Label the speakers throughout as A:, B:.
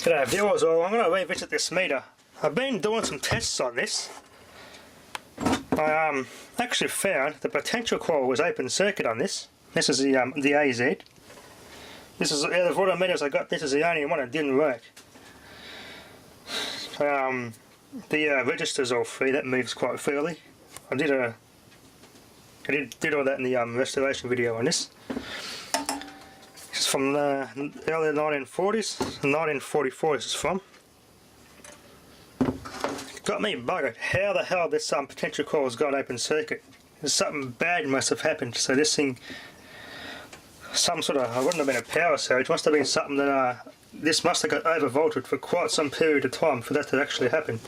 A: G'day viewers, well, I'm going to revisit this meter. I've been doing some tests on this. I actually found the potential coil was open circuit on this. This is the AZ. This is, out of all the meters I got, this is the only one that didn't work. The register's all free, that moves quite freely. I did all that in the restoration video on this. This is from the early 1940s, 1944 this is from. Got me buggered. How the hell this potential coil has got open circuit? There's something bad must have happened. So this thing, some sort of, it wouldn't have been a power surge, must have been something that this must have got overvolted for quite some period of time for that to actually happen.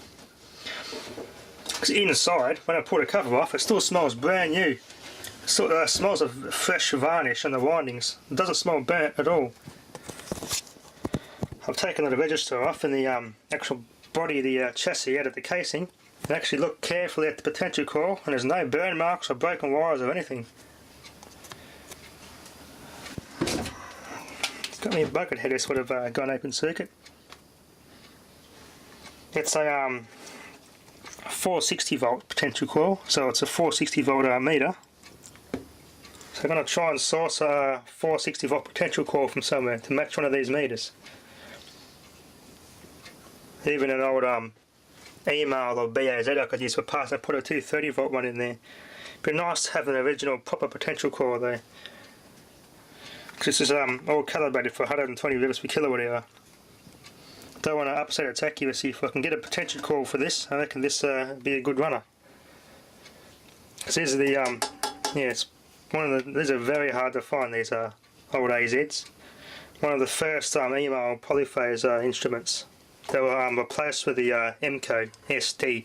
A: Because inside, when I pull the cover off, it still smells brand new. It still smells of fresh varnish on the windings. It doesn't smell burnt at all. I've taken the register off and the actual body of the chassis out of the casing and actually looked carefully at the potential coil, and there's no burn marks or broken wires or anything. Got me a bucket head, this would have gone open circuit. It's a 460 volt potential coil, so it's a 460 volt meter. So I'm going to try and source a 460 volt potential coil from somewhere to match one of these meters. Even an old email or BAZ I could use for parts. I put a 230 volt one in there. It'd be nice to have an original proper potential coil there. Because this is all calibrated for 120 revs per kilowatt hour. Don't want to upset its accuracy. If I can get a potential coil for this, I reckon this be a good runner. Because these are the yeah, it's one of the, these are very hard to find, these old AZs. One of the first email polyphase instruments. They were replaced with the MCO SD,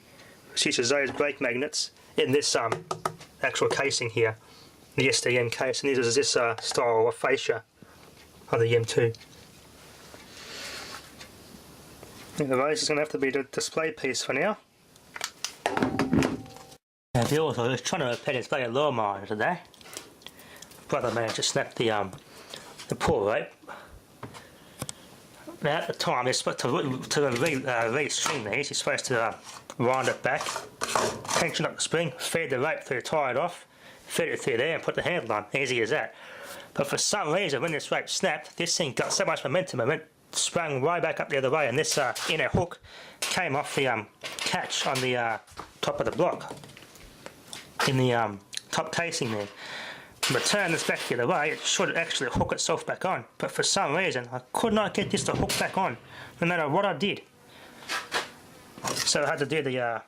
A: which uses those brake magnets in this actual casing here, the SDM case, and this is this style of fascia of the M2. Anyway, this is going to have to be the display piece for now. Now viewers, I was trying to repair this bloody lawnmower today. Brother managed to snap the pull rope. Now at the time, you're supposed to re-string these, you're supposed to wind it back, tension up the spring, feed the rope through, tie it off, feed it through there and put the handle on, easy as that. But for some reason, when this rope snapped, this thing got so much momentum, it sprung right back up the other way, and this inner hook came off the catch on the top of the block, in the top casing there. But turn this back the other way, it should actually hook itself back on. But for some reason, I could not get this to hook back on, no matter what I did. So I had to do the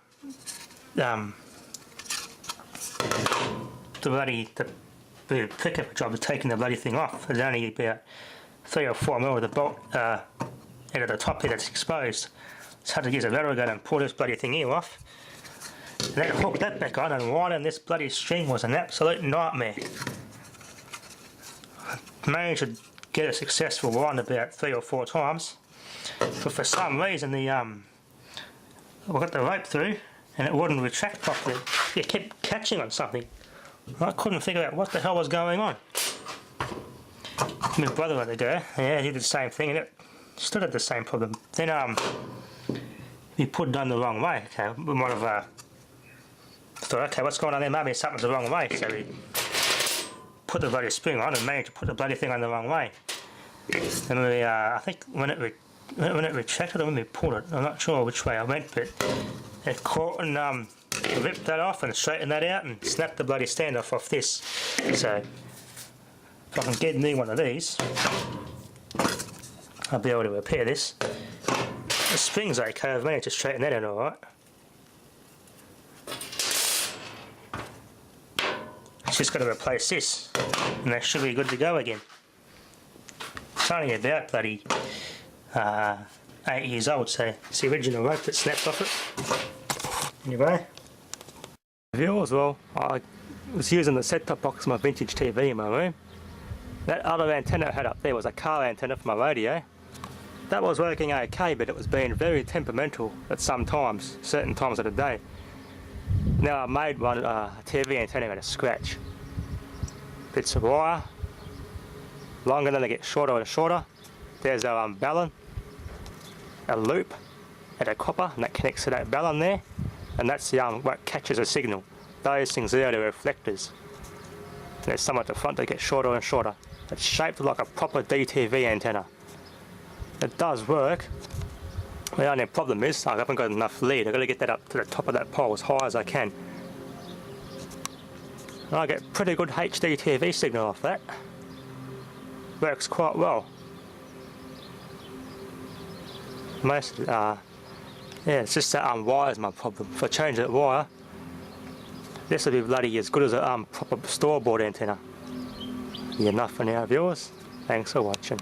A: pickup job of taking the bloody thing off. There's only about 3 or 4 mil of the bolt out of the top here that's exposed. So I had to use a rattle gun and pull this bloody thing here off. And then hook that back on, and winding this bloody string was an absolute nightmare. I managed to get a successful wind about 3 or 4 times, but for some reason I got the rope through and it wouldn't retract properly. It kept catching on something. I couldn't figure out what the hell was going on. My brother had to go, yeah, he did the same thing, and it still had the same problem. Then we put it on the wrong way. Okay, we might have thought, okay, what's going on there? Maybe something's the wrong way. So we put the bloody spring on and managed to put the bloody thing on the wrong way. And we, I think when it retracted or when we pulled it, I'm not sure which way I went, but it caught and ripped that off and straightened that out and snapped the bloody standoff off this. So if I can get a new one of these, I'll be able to repair this. The spring's okay, I've managed to straighten that out alright. Just got to replace this, and that should be good to go again. It's only about bloody 8 years old, so it's the original rope that snapped off it. Anyway, viewers, well, I was using the set-top box of my vintage TV in my room. That other antenna I had up there was a car antenna for my radio. That was working okay, but it was being very temperamental at some times, certain times of the day. Now I made one TV antenna out of scratch. Bits of wire, longer than they get shorter and shorter. There's our balun. a loop at a copper, and that connects to that bell on there, and that's the what catches a signal. Those things there are the reflectors. And there's some at the front that get shorter and shorter. It's shaped like a proper DTV antenna. It does work. The only problem is I haven't got enough lead. I've got to get that up to the top of that pole as high as I can. And I get pretty good HD TV signal off that. Works quite well. Yeah, it's just that wire's my problem. If I change that wire, this will be bloody as good as a proper store-bought antenna. Enough for now, viewers. Thanks for watching.